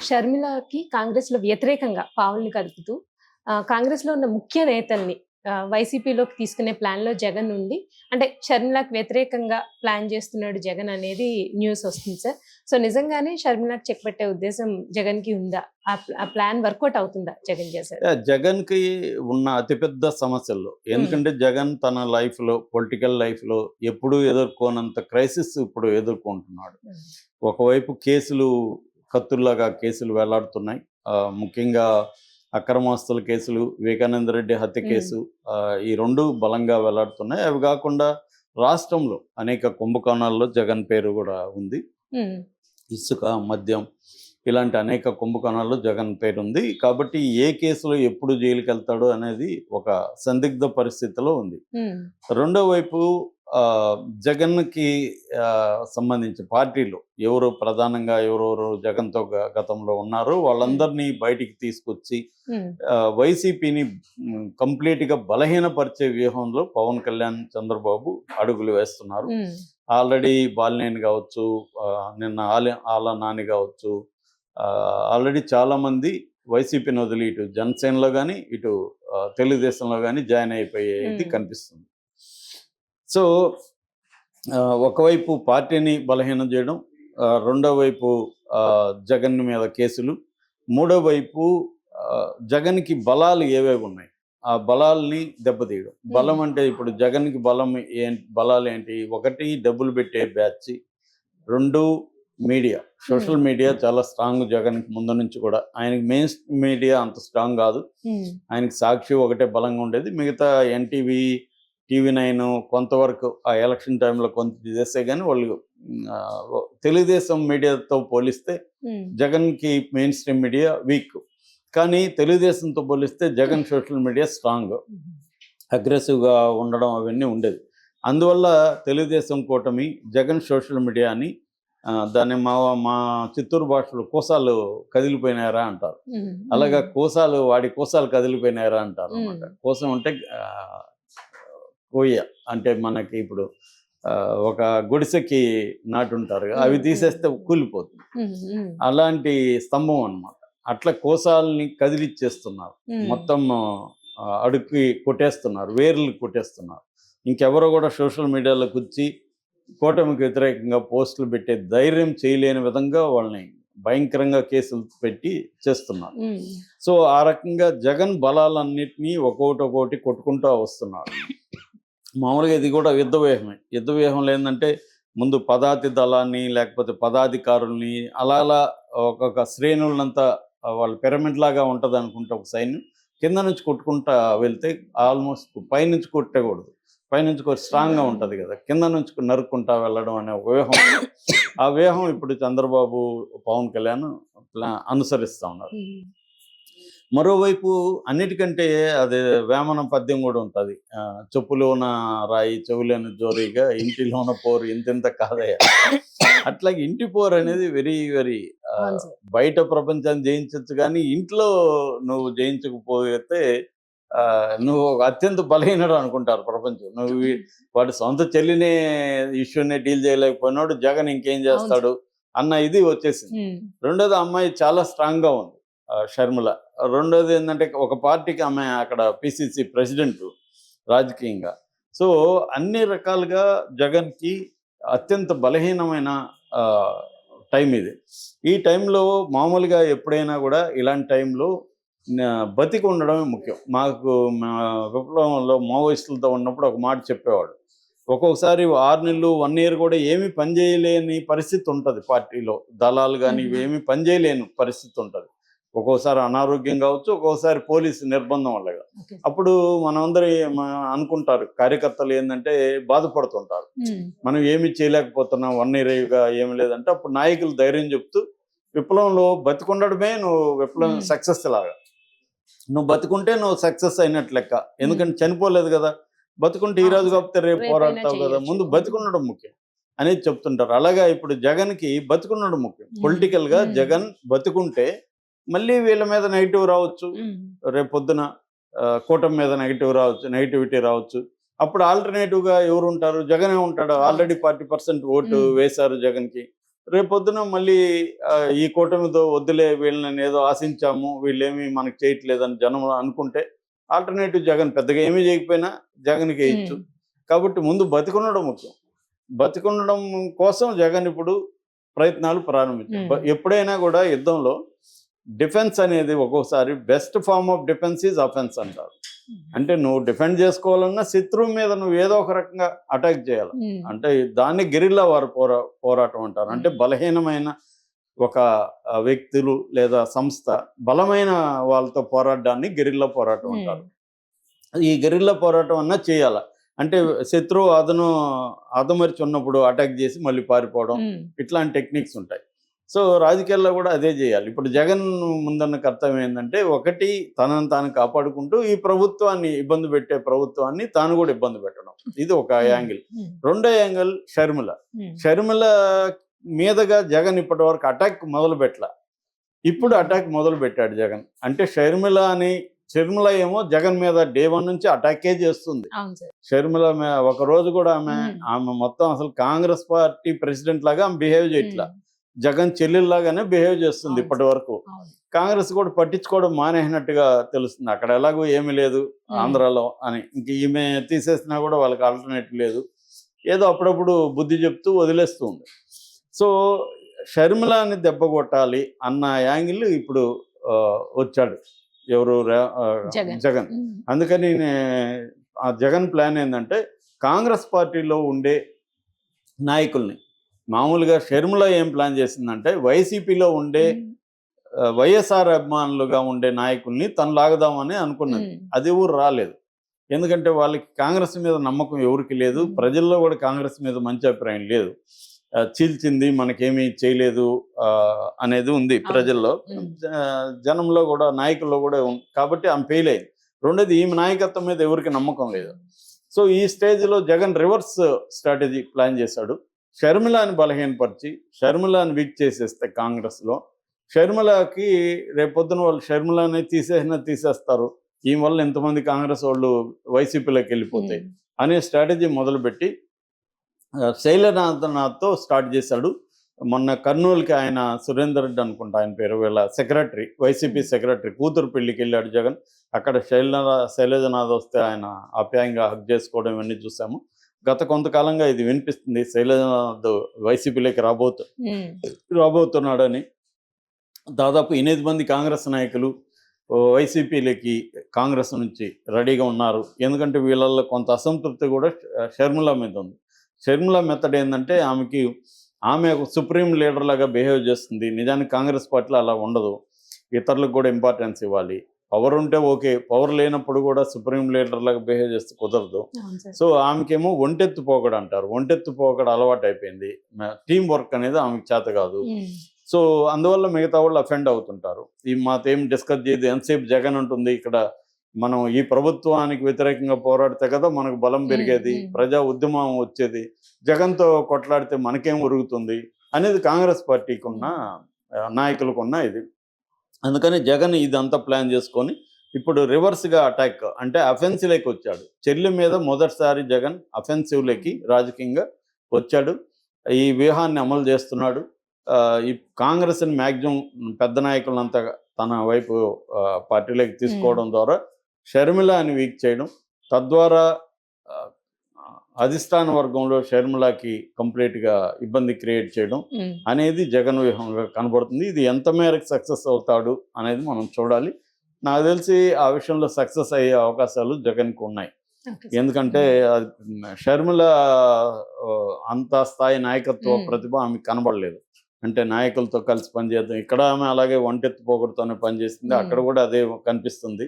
షర్మిలకి కాంగ్రెస్‌లో వ్యతిరేకంగా పావుల్ని కదుపుతూ కాంగ్రెస్‌లో ఉన్న ముఖ్య నేతల్ని వైసీపీలోకి తీసుకునే ప్లాన్‌లో జగన్ ఉండి, అంటే షర్మిలకి వ్యతిరేకంగా ప్లాన్ చేస్తున్నాడు జగన్ అనేది న్యూస్ వస్తుంది సార్. సో, నిజంగానే షర్మిలకి చెక్ పెట్టే ఉద్దేశం జగన్‌కి ఉందా? ఆ ప్లాన్ వర్కౌట్ అవుతుందా జగన్ చేసేది? జగన్‌కి ఉన్న అతిపెద్ద సమస్యల్లో హ్మ్. ఎందుకంటే జగన్ తన లైఫ్‌లో పొలిటికల్ లైఫ్‌లో ఎప్పుడూ ఎదుర్కోనంత క్రైసిస్ ఇప్పుడు ఎదుర్కొంటున్నాడు. హ్మ్. ఒకవైపు కేసులు కత్తుల్లాగా కేసులు వెళ్లాడుతున్నాయి. ముఖ్యంగా అక్రమాస్తుల కేసులు, వివేకానంద రెడ్డి హత్య హ్మ్. కేసు ఈ 2 బలంగా వెళ్లాడుతున్నాయి. అవి కాకుండా రాష్ట్రంలో అనేక కుంభకోణాల్లో జగన్ పేరు కూడా ఉంది. హ్మ్. ఇసుక, మద్యం ఇలాంటి అనేక కుంభకోణాల్లో జగన్ పేరుంది. కాబట్టి ఏ కేసులో ఎప్పుడు జైలుకెళ్తాడు అనేది ఒక సందిగ్ధ పరిస్థితిలో ఉంది. హ్మ్. రెండో వైపు జగన్‌కి సంబంధించి పార్టీలో ఎవరు ప్రధానంగా ఎవరెవరు జగన్‌తో గతంలో ఉన్నారో హ్మ్. వాళ్ళందరినీ బయటికి తీసుకొచ్చి హ్మ్. వైసీపీని కంప్లీట్‌గా బలహీనపరిచే వ్యూహంలో పవన్ కళ్యాణ్, చంద్రబాబు అడుగులు వేస్తున్నారు. హ్మ్. ఆల్రెడీ బాలినేని కావచ్చు, నిన్న ఆళ్ళ నాని కావచ్చు, ఆల్రెడీ చాలామంది వైసీపీని వదిలి ఇటు జనసేనలో గాని, ఇటు తెలుగుదేశంలో గాని జాయిన్ అయిపోయేది హ్మ్. కనిపిస్తుంది. సో, ఒకవైపు పార్టీని బలహీనం చేయడం, రెండో వైపు జగన్ మీద కేసులు, మూడో వైపు జగన్‌కి బలాలు ఏవేవున్నాయి, ఆ బలాల్ని దెబ్బతీయడం. హ్మ్. బలం అంటే ఇప్పుడు జగన్‌కి బలాలేంటి? ఒకటి డబ్బులు పెట్టే బ్యాచ్, 2 మీడియా. హ్మ్. సోషల్ మీడియా చాలా స్ట్రాంగ్ జగన్‌కి ముందు నుంచి కూడా. ఆయనకి మెయిన్ మీడియా అంత స్ట్రాంగ్ కాదు. హ్మ్. ఆయనకి సాక్షి ఒకటే బలంగా ఉండేది. మిగతా ఎన్టీవీ, టీవీ9 కొంతవరకు ఆ ఎలక్షన్ టైంలో కొంత చేస్తే గాని వాళ్ళు తెలుగుదేశం మీడియాతో పోలిస్తే హ్మ్. జగన్‌కి మెయిన్ స్ట్రీమ్ మీడియా వీక్. కానీ తెలుగుదేశంతో పోలిస్తే జగన్ సోషల్ మీడియా స్ట్రాంగ్. అగ్రెసివ్‌గా ఉండడం అవన్నీ ఉండేది. అందువల్ల తెలుగుదేశం కూటమి జగన్ సోషల్ మీడియాని దాన్ని మా చిత్తూరు భాషలో కూసాలు కదిలిపోయినారా అంటారు. హ్మ్. అలాగా హ్మ్. వాడి కూసాలు కదిలిపోయినారా అంటారనమాట. హ్మ్. కూసం అంటే కొయ్య అంటే మనకి ఇప్పుడు ఒక గుడిసెకి నాటుంటారు. అవి హ్మ్. హ్మ్. తీసేస్తే కూలిపోతుంది. హ్మ్. హ్మ్. అలాంటి స్తంభం అన్నమాట. అట్లా కోసాలని కదిలిచ్చేస్తున్నారు. హ్మ్. మొత్తం అడుక్కి కొట్టేస్తున్నారు. వేర్లు కొట్టేస్తున్నారు. ఇంకెవరో గూడా సోషల్ మీడియాలోకొచ్చి కూటమికి వ్యతిరేకంగా పోస్టులు పెట్టే ధైర్యం చేయలేని విధంగా వాళ్ళని భయంకరంగా కేసులు పెట్టి చేస్తున్నారు. హ్మ్. సో, ఆ రకంగా జగన్ బలాలన్నిటిని ఒక్కోటి కొట్టుకుంటా వస్తున్నారు. మామూలుగా ఇది కూడా యుద్ధ వ్యూహమే. యుద్ధ వ్యూహంలో ఏందంటే ముందు పదాతి దళాన్ని లేకపోతే పదాధికారుల్ని అలా ఒక్కొక్క శ్రేణులనంతా వాళ్ళు పిరమిడ్ లాగా ఉంటదనుకుంటే ఒక సైన్యం. కింద నుంచి కొట్టుకుంటా వెళ్తే ఆల్మోస్ట్ పైనుంచి కొట్టకూడదు. పైనుంచి స్ట్రాంగ్‌గా ఉంటది గదా! కింద నుంచి నరుక్కుంటా వెళ్ళడం అనే ఒక వ్యూహం. ఆ వ్యూహం ఇప్పుడు చంద్రబాబు, పవన్ కళ్యాణ్ అనుసరిస్తా ఉన్నారు. హ్మ్. మరోవైపు అన్నిటికంటే అది వేమన పద్యం గూడా ఉంటది. చెప్పులోన రాయి చెవులోన జోరీగా ఇంటిలోన పోరు ఇంతింత కాదయ్య. అట్లాగే ఇంటి పోరనేది వెరీ వెరీ అవును ఆహ్, సార్. బయట ప్రపంచాన్ని జయించొచ్చు గానీ, ఇంట్లో నువ్వు జయించకపోతే నువ్వు ఒక అత్యంత బలహీనుడు అనుకుంటారు ప్రపంచం. వాడి సొంత చెల్లినే ఇష్యూ‌నే డీల్ చేయలేకపోయినోడు జగన్ ఇంకేం అవును సార్. జేస్తాడు అన్న ఇది వచ్చేసింది. హ్మ్. రెండోది అమ్మాయి చాలా స్ట్రాంగ్‌గా ఉంది. షర్మిల. రెండోది ఏందంటే ఒక పార్టీకి ఆమె అక్కడ పీసీసీ ప్రెసిడెంటు రాజకీయంగా. సో, అన్ని రకాలుగా జగన్‌కి అత్యంత బలహీనమైన ఆహ్, టైం ఇది. ఈ టైంలో మామూలుగా ఎప్పుడైనా గూడా ఇలాంటి టైంలో బతికి ఉండడమే ముఖ్యం. మా విప్లవంలో మావోయిస్టులతో ఉన్నప్పుడు ఒక మాట చెప్పేవాడు. ఒక్కొక్కసారి 6 నెలలు, 1 ఇయర్ గూడా ఏమి పని చేయలేని పరిస్థితి ఉంటది పార్టీలో. దళాలు గాని హుహు. ఇవేమి పని చేయలేని పరిస్థితి ఉంటది. ఒక్కోసారి అనారోగ్యం గావచ్చు, ఒక్కోసారి పోలీసు నిర్బంధం వల్ల. ఓకే. అప్పుడు మనందరూ అనుకుంటారు కార్యకర్తలు ఏందంటే బాధపడుతుంటారు. హ్మ్. మనం ఏమి చేయలేకపోతున్నాం 1 ఇయర్‌గా ఏమి లేదంటే అప్పుడు నాయకులు ధైర్యం చెప్తూ విప్లవంలో బతికుండడమే నువ్వు విప్లవం హ్మ్. సక్సెస్ లాగా. నువ్వు బతికుంటే నువ్వు సక్సెస్ అయినట్టు లెక్క. హ్మ్. ఎందుకంటే చనిపోలేదు గదా! బతికుంటే ఈ అవును రోజు సార్. కాకపోతే రేపు రేపైనా పోరాడతావు గదా! చెయ్యొచ్చు. ముందు హ్మ్. బతికుండడం ముఖ్యం అనేది చెప్తుంటారు. అలాగా ఇప్పుడు జగన్‌కి బతికుండడం ముఖ్యం. హ్మ్. పొలిటికల్‌గా హ్మ్. జగన్ బతికుంటే మళ్ళీ వీళ్ళ మీద నెగెటివ్ రావచ్చు. హ్మ్. రేపొద్దున కూటమి మీద నెగటివిటీ రావచ్చు. అప్పుడు ఆల్టర్‌నేటివ్‌గా ఎవరుంటారు? జగనే ఉంటాడు. అవును ఆల్రెడీ సార్. 40% ఓటు హ్మ్. వేశారు జగన్‌కి. రేపొద్దున మళ్ళీ ఈ కూటమితో వద్దులే వీళ్ళని ఏదో ఆశించాము వీళ్ళేమి మనకు చేయట్లేదని జనం అనుకుంటే ఆల్టర్నేటివ్ జగన్ పెద్దగా ఏమీ చేయకపోయినా జగన్కి వేయచ్చు. కాబట్టి ముందు బతికుండడం ముఖ్యం. బతికుండడం కోసం జగన్ ఇప్పుడు ప్రయత్నాలు ప్రారంభించారు. ఎప్పుడైనా కూడా యుద్ధంలో డిఫెన్స్ అనేది ఒక్కొక్కసారి best form of defence is offence అంటారు. అంటే నువ్వు డిఫెండ్ చేసుకోవాలన్నా శత్రువు మీద నువ్వు ఏదో ఒక రకంగా అటాక్ చేయాలి. అంటే దాన్ని గెరిల్లా వారు పోరాటం అంటారు. అంటే బలహీనమైన ఒక వ్యక్తులు లేదా సంస్థ బలమైన వాళ్ళతో పోరాడడాన్ని గెరిల్లా పోరాటం అంటారు. ఈ గెరిల్లా పోరాటం అన్నా చేయాల. అంటే శత్రువు అదమరిచి ఉన్నప్పుడు అటాక్ చేసి మళ్ళీ పారిపోవడం, ఇట్లాంటి టెక్నిక్స్ ఉంటాయి. సో రాజకీయాల్లో కూడా అదే చేయాలి. ఇప్పుడు జగన్ ముందున్న కర్తవ్యం ఏంటంటే, ఒకటి తనను తాను కాపాడుకుంటూ ఈ ప్రభుత్వాన్ని ఇబ్బంది పెట్టే ప్రభుత్వాన్ని తాను కూడా ఇబ్బంది పెట్టడం, ఇది ఒక యాంగిల్. రెండో యాంగిల్ షర్మిల మీదగా జగన్ ఇప్పటి వరకు అటాక్ మొదలు పెట్టల. ఇప్పుడు అటాక్ మొదలు పెట్టాడు జగన్. అంటే షర్మిల ఏమో జగన్ మీద డే 1 నుంచి అటాకే చేస్తుంది. షర్మిల ఒక రోజు కూడా ఆమె మొత్తం అసలు కాంగ్రెస్ పార్టీ ప్రెసిడెంట్ లాగా ఆమె బిహేవ్ చేయట్లా, జగన్ చెల్లెల్లాగానే బిహేవ్ చేస్తుంది ఇప్పటి వరకు. కాంగ్రెస్ కూడా పట్టించుకోవడం మానేసినట్టుగా తెలుస్తుంది. అక్కడ ఎలాగో ఏమీ లేదు ఆంధ్రాలో అని, ఇంక ఈమె తీసేసినా కూడా వాళ్ళకి ఆల్టర్నేటివ్ లేదు, ఏదో అప్పుడప్పుడు బుద్ధి చెప్తూ వదిలేస్తుంది. సో షర్మిలాని దెబ్బ కొట్టాలి అన్న యాంగిల్ ఇప్పుడు వచ్చాడు ఎవరు, జగన్. అందుకని ఆ జగన్ ప్లాన్ ఏంటంటే, కాంగ్రెస్ పార్టీలో ఉండే నాయకుల్ని, మామూలుగా షర్మిల ఏం ప్లాన్ చేసిందంటే వైసీపీలో ఉండే వైఎస్ఆర్ అభిమానులుగా ఉండే నాయకుల్ని తను లాగదామని అనుకున్నది. అది ఎవరు రాలేదు. ఎందుకంటే వాళ్ళకి కాంగ్రెస్ మీద నమ్మకం ఎవరికి లేదు, ప్రజల్లో కూడా కాంగ్రెస్ మీద మంచి అభిప్రాయం లేదు. చీల్చింది, మనకేమీ చేయలేదు అనేది ఉంది ప్రజల్లో, జనంలో కూడా, నాయకుల్లో కూడా ఉంది. కాబట్టి ఆమె ఫెయిల్ అయింది. రెండోది, ఈమె నాయకత్వం మీద ఎవరికి నమ్మకం లేదు. సో ఈ స్టేజ్లో జగన్ రివర్స్ స్ట్రాటజీ ప్లాన్ చేశాడు. షర్మిలాని బలహీనపరిచి షర్మిలాని వీక్ చేసేస్తే కాంగ్రెస్లో, షర్మిలకి రేపొద్దున వాళ్ళు షర్మిలాని తీసేస్తారు, ఈ వల్ల ఎంతమంది కాంగ్రెస్ వాళ్ళు వైసీపీలోకి వెళ్ళిపోతాయి అనే స్ట్రాటజీ మొదలుపెట్టి శైలనాథ్తో స్టార్ట్ చేశాడు. మొన్న కర్నూలుకి ఆయన సురేందర్ రెడ్డి అనుకుంటా ఆయన పేరు, వీళ్ళ సెక్రటరీ, వైసీపీ సెక్రటరీ కూతురు పెళ్లికి వెళ్ళాడు జగన్. అక్కడ శైలజనాథ్ వస్తే ఆయన ఆప్యాయంగా హక్ చేసుకోవడం ఇవన్నీ చూసాము. గత కొంతకాలంగా ఇది వినిపిస్తుంది, శైలజనాథ్ వైసీపీలోకి రాబోతున్నాడని. దాదాపు 8 మంది కాంగ్రెస్ నాయకులు వైసీపీలోకి కాంగ్రెస్ నుంచి రెడీగా ఉన్నారు. ఎందుకంటే వీళ్ళల్లో కొంత అసంతృప్తి కూడా షర్మిల మీద ఉంది. షర్మిల మెథడ్ ఏంటంటే, ఆమె ఒక సుప్రీం లీడర్ లాగా బిహేవ్ చేస్తుంది. నిజానికి కాంగ్రెస్ పార్టీలో అలా ఉండదు, ఇతరులకు కూడా ఇంపార్టెన్స్ ఇవ్వాలి. పవర్ ఉంటే ఓకే, పవర్ లేనప్పుడు కూడా సుప్రీం లీడర్ లాగా బిహేవ్ చేస్తే కుదరదు. సో ఆమెకేమో ఒంటెత్తు పోకడ అంటారు, ఒంటెత్తు పోకడ అలవాటు అయిపోయింది. టీం వర్క్ అనేది ఆమెకు చేత కాదు. సో అందువల్ల మిగతా వాళ్ళు అఫెండ్ అవుతుంటారు. మాతో ఏం డిస్కస్ చేయదు, ఎంతసేపు జగన్ ఉంటుంది ఇక్కడ, మనం ఈ ప్రభుత్వానికి వ్యతిరేకంగా పోరాడితే కదా మనకు బలం పెరిగేది, ప్రజా ఉద్యమం వచ్చేది, జగన్తో కొట్లాడితే మనకేం ఉరుగుతుంది అనేది కాంగ్రెస్ పార్టీకి ఉన్న నాయకులకు ఉన్న ఇది. అందుకని జగన్ ఇదంతా ప్లాన్ చేసుకొని ఇప్పుడు రివర్స్గా అటాక్, అంటే అఫెన్సివ్లోకి వచ్చాడు. చెల్లి మీద మొదటిసారి జగన్ అఫెన్సివ్లోకి రాజకీయంగా వచ్చాడు. ఈ వ్యూహాన్ని అమలు చేస్తున్నాడు. ఈ కాంగ్రెస్ని మ్యాక్సిమం పెద్ద నాయకులంతా తన వైపు పార్టీలోకి తీసుకోవడం ద్వారా షర్మిలాని వీక్ చేయడం, తద్వారా అధిష్టాన వర్గంలో షర్మిలాకి కంప్లీట్గా ఇబ్బంది క్రియేట్ చేయడం అనేది జగన్ వ్యూహంగా కనబడుతుంది. ఇది ఎంత మేరకు సక్సెస్ అవుతాడు అనేది మనం చూడాలి. నాకు తెలిసి ఆ విషయంలో సక్సెస్ అయ్యే అవకాశాలు జగన్కి ఉన్నాయి. ఎందుకంటే షర్మిల అంత స్థాయి నాయకత్వ ప్రతిభ ఆమెకు కనబడలేదు. అంటే నాయకులతో కలిసి పనిచేద్దాం, ఇక్కడ ఆమె అలాగే ఒంటెత్తు పోగొడుతూనే పనిచేస్తుంది, అక్కడ కూడా అదే కనిపిస్తుంది.